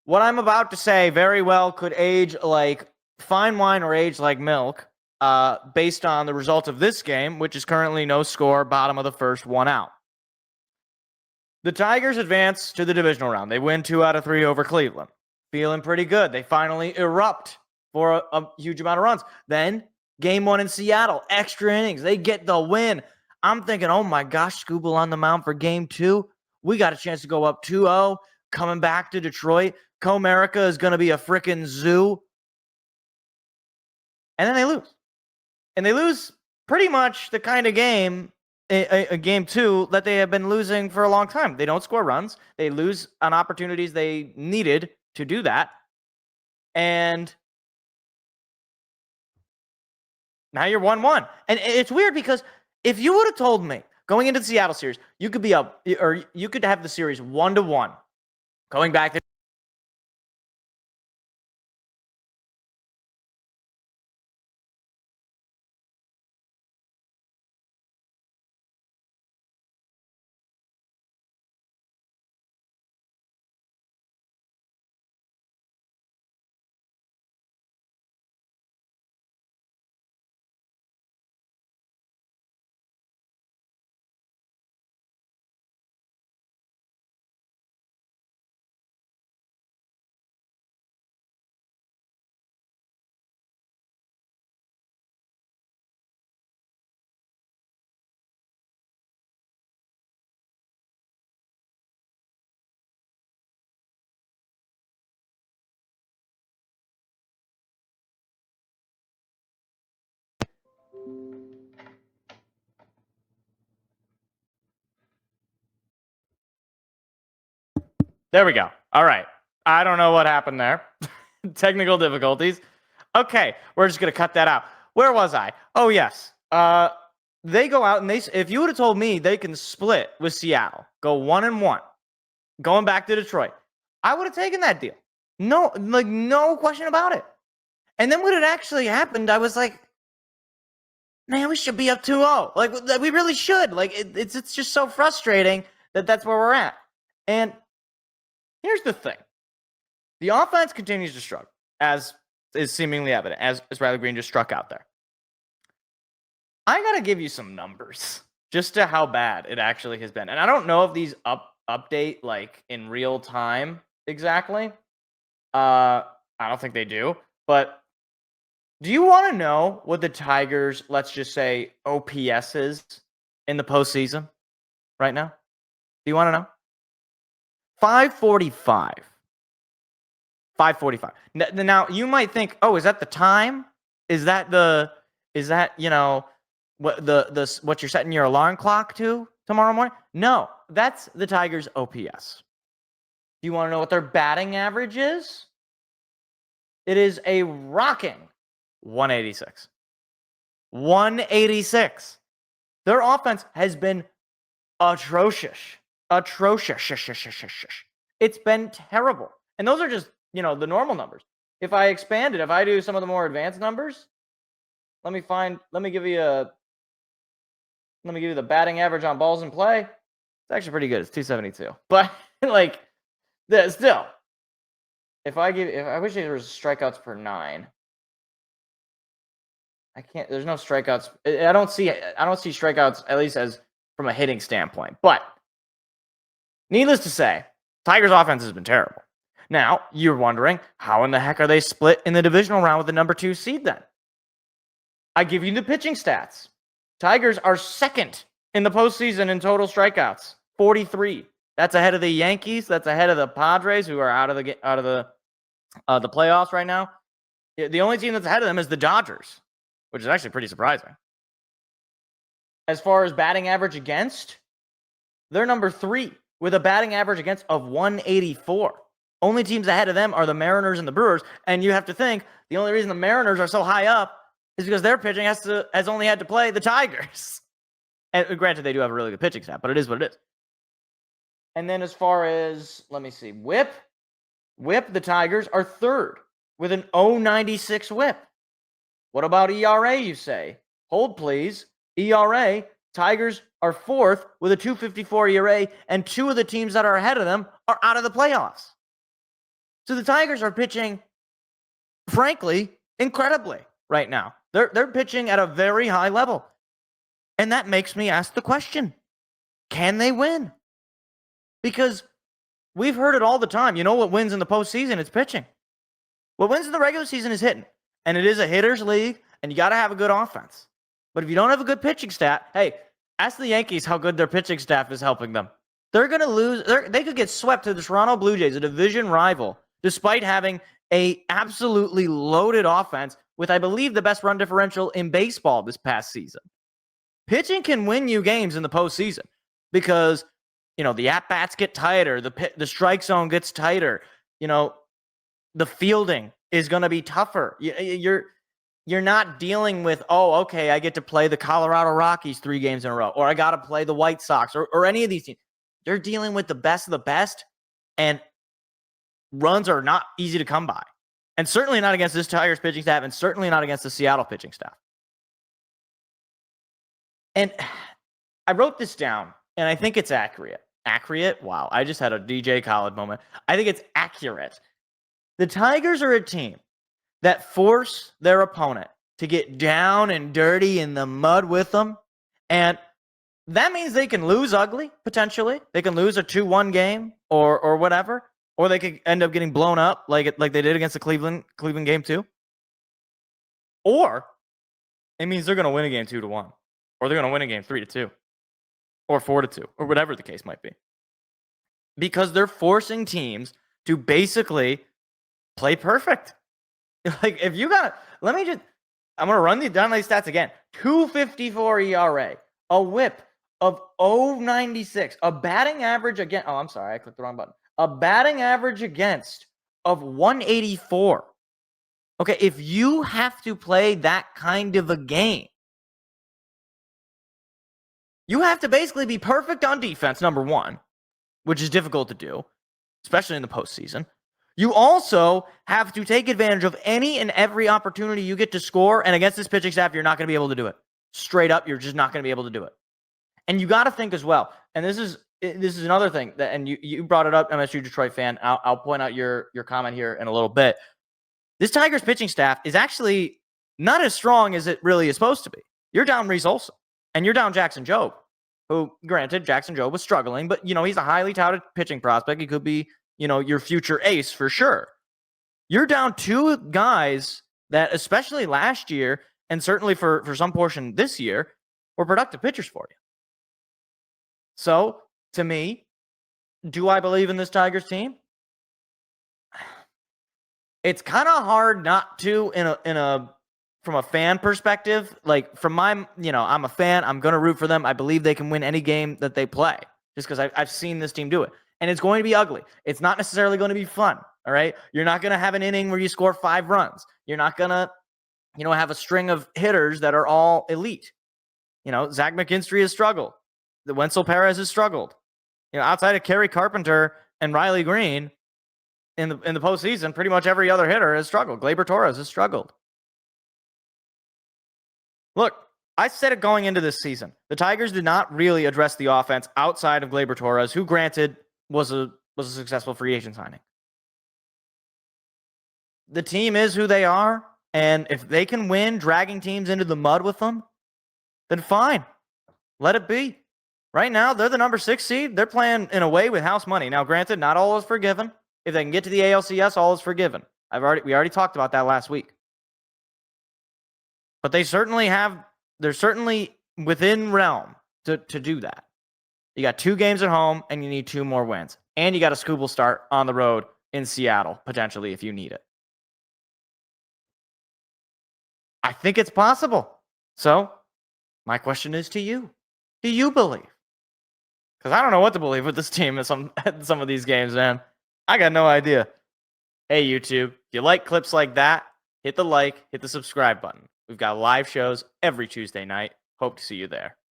What I'm about to say very well could age like fine wine or age like milk, based on the result of this game, which is currently no score, bottom of the first, one out. The Tigers advance to the divisional round. They win 2 out of 3 over Cleveland. Feeling pretty good. They finally erupt for a huge amount of runs. Then, game 1 in Seattle, extra innings. They get the win. I'm thinking, oh my gosh, Scooble on the mound for game 2. We got a chance to go up 2-0, coming back to Detroit. Comerica is going to be a freaking zoo. And then they lose. And they lose pretty much the kind of game, a game 2, that they have been losing for a long time. They don't score runs. They lose on opportunities they needed to do that. And now you're 1-1. And it's weird because if you would have told me going into the Seattle series, you could be up, or you could have the series 1-1 going back to There we go. All right. I don't know what happened there. Technical difficulties. Okay, we're just gonna cut that out. Where was I? Oh yes. They go out and if you would have told me they can split with Seattle, go 1-1, going back to Detroit, I would have taken that deal. No question about it. And then when it actually happened, I was like, man, we should be up 2-0. Like, we really should. Like, it's just so frustrating that that's where we're at. And here's the thing. The offense continues to struggle, as is seemingly evident, as Riley Green just struck out there. I got to give you some numbers just to how bad it actually has been. And I don't know if these update like in real time exactly. I don't think they do. But do you want to know what the Tigers, let's just say, OPS is in the postseason right now? Do you want to know? 545. 545. Now you might think, oh, is that the time? Is that what you're setting your alarm clock to tomorrow morning? No, that's the Tigers' OPS. Do you want to know what their batting average is? It is a rocking 186. 186. Their offense has been atrocious. It's been terrible. And those are just, the normal numbers. If I expand it, if I do some of the more advanced numbers, let me give you the batting average on balls in play. It's actually pretty good. It's 272. But still, I wish there was strikeouts per 9. I can't. There's no strikeouts. I don't see strikeouts, at least as from a hitting standpoint. But needless to say, Tigers' offense has been terrible. Now, you're wondering, how in the heck are they split in the divisional round with the number 2 seed then? I give you the pitching stats. Tigers are second in the postseason in total strikeouts, 43. That's ahead of the Yankees. That's ahead of the Padres, who are out of the playoffs right now. The only team that's ahead of them is the Dodgers, which is actually pretty surprising. As far as batting average against, they're number 3 with a batting average against of 184. Only teams ahead of them are the Mariners and the Brewers, and you have to think the only reason the Mariners are so high up is because their pitching has only had to play the Tigers. And granted, they do have a really good pitching staff, but it is what it is. And then as far as, let me see, whip, the Tigers are 3rd with an 0.96 whip. What about ERA, you say? Hold, please. ERA, Tigers are 4th with a 2.54 ERA, and 2 of the teams that are ahead of them are out of the playoffs. So the Tigers are pitching, frankly, incredibly right now. They're pitching at a very high level. And that makes me ask the question, can they win? Because we've heard it all the time. You know what wins in the postseason? It's pitching. What wins in the regular season is hitting. And it is a hitter's league, and you got to have a good offense. But if you don't have a good pitching staff, hey, ask the Yankees how good their pitching staff is helping them. They're going to lose. They could get swept to the Toronto Blue Jays, a division rival, despite having a absolutely loaded offense with, I believe, the best run differential in baseball this past season. Pitching can win you games in the postseason because, the at-bats get tighter, the strike zone gets tighter, the fielding is going to be tougher. You're not dealing with, I get to play the Colorado Rockies 3 games in a row, or I got to play the White Sox or any of these teams. They're dealing with the best of the best, and runs are not easy to come by. And certainly not against this Tigers pitching staff, and certainly not against the Seattle pitching staff. And I wrote this down, and I think it's accurate. Accurate? Wow, I just had a DJ Khaled moment. I think it's accurate. The Tigers are a team that force their opponent to get down and dirty in the mud with them, and that means they can lose ugly, potentially. They can lose a 2-1 game or whatever, or they could end up getting blown up like they did against the Cleveland game too. Or it means they're going to win a game 2-1, or they're going to win a game 3-2, or 4-2, or whatever the case might be. Because they're forcing teams to basically play perfect. Like, if you got, I'm going to run down these stats again. 2.54 ERA, a whip of 0.96, a batting average against, I'm sorry, I clicked the wrong button. A batting average against of 184. Okay, if you have to play that kind of a game, you have to basically be perfect on defense, number one, which is difficult to do, especially in the postseason. You also have to take advantage of any and every opportunity you get to score, and against this pitching staff, you're not going to be able to do it. Straight up, you're just not going to be able to do it. And you got to think as well, and this is another thing, that, and you brought it up, MSU Detroit fan. I'll point out your comment here in a little bit. This Tigers pitching staff is actually not as strong as it really is supposed to be. You're down Reese Olson, and you're down Jackson Jobe, who, granted, Jackson Jobe was struggling, but, he's a highly touted pitching prospect. He could be, your future ace for sure. You're down 2 guys that, especially last year, and certainly for some portion this year, were productive pitchers for you. So, to me, do I believe in this Tigers team? It's kind of hard not to from a fan perspective. Like, from my, I'm a fan. I'm going to root for them. I believe they can win any game that they play just because I've seen this team do it. And it's going to be ugly. It's not necessarily going to be fun, all right? You're not going to have an inning where you score 5 runs. You're not going to, have a string of hitters that are all elite. Zach McKinstry has struggled. The Wenzel Perez has struggled. Outside of Kerry Carpenter and Riley Green in the postseason, pretty much every other hitter has struggled. Gleyber Torres has struggled. Look, I said it going into this season. The Tigers did not really address the offense outside of Gleyber Torres, who, granted, was a successful free agent signing. The team is who they are, and if they can win dragging teams into the mud with them, then fine. Let it be. Right now, they're the number 6 seed. They're playing in a way with house money. Now, granted, not all is forgiven. If they can get to the ALCS, all is forgiven. We already talked about that last week. But they're certainly within realm to do that. You got 2 games at home, and you need 2 more wins. And you got a Scooble start on the road in Seattle, potentially, if you need it. I think it's possible. So, my question is to you. Do you believe? Because I don't know what to believe with this team at some of these games, man. I got no idea. Hey, YouTube, if you like clips like that, hit the like, hit the subscribe button. We've got live shows every Tuesday night. Hope to see you there.